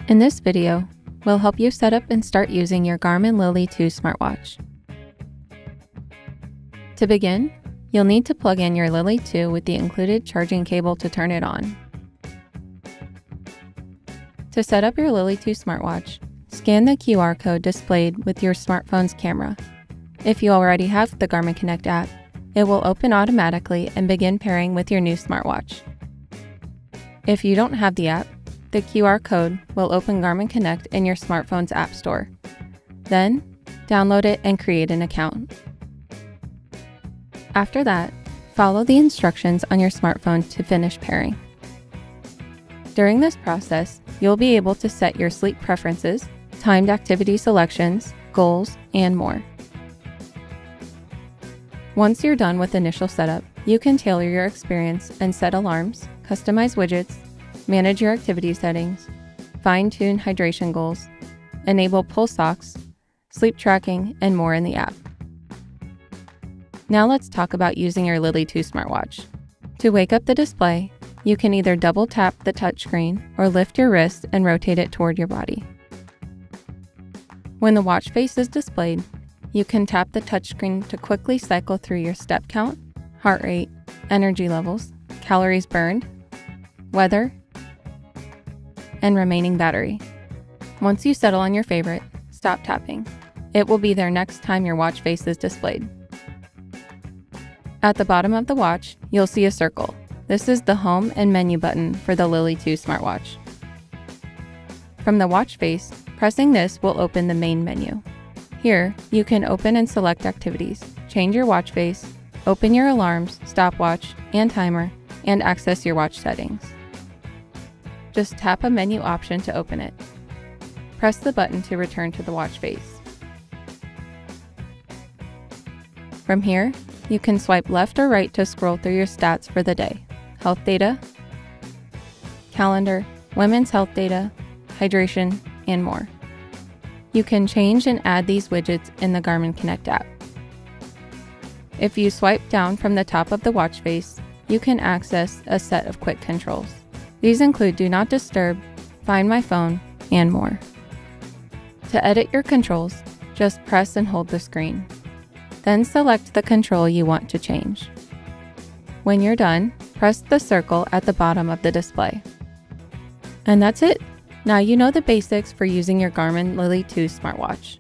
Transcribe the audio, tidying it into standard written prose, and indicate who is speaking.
Speaker 1: In this video, we'll help you set up and start using your Garmin Lily 2 smartwatch. To begin, you'll need to plug in your Lily 2 with the included charging cable to turn it on. To set up your Lily 2 smartwatch, scan the QR code displayed with your smartphone's camera. If you already have the Garmin Connect app, it will open automatically and begin pairing with your new smartwatch. If you don't have the app, the QR code will open Garmin Connect in your smartphone's app store. Then, download it and create an account. After that, follow the instructions on your smartphone to finish pairing. During this process, you'll be able to set your sleep preferences, timed activity selections, goals, and more. Once you're done with initial setup, you can tailor your experience and set alarms, customize widgets, manage your activity settings, fine-tune hydration goals, enable pulse ox, sleep tracking, and more in the app. Now let's talk about using your Lily 2 smartwatch. To wake up the display, you can either double tap the touchscreen or lift your wrist and rotate it toward your body. When the watch face is displayed, you can tap the touchscreen to quickly cycle through your step count, heart rate, energy levels, calories burned, weather, and remaining battery. Once you settle on your favorite, stop tapping. It will be there next time your watch face is displayed. At the bottom of the watch, you'll see a circle. This is the home and menu button for the Lily 2 smartwatch. From the watch face, pressing this will open the main menu. Here, you can open and select activities, change your watch face, open your alarms, stopwatch, and timer, and access your watch settings. Just tap a menu option to open it. Press the button to return to the watch face. From here, you can swipe left or right to scroll through your stats for the day, health data, calendar, women's health data, hydration, and more. You can change and add these widgets in the Garmin Connect app. If you swipe down from the top of the watch face, you can access a set of quick controls. These include Do Not Disturb, Find My Phone, and more. To edit your controls, just press and hold the screen. Then select the control you want to change. When you're done, press the circle at the bottom of the display. And that's it! Now you know the basics for using your Garmin Lily 2 smartwatch.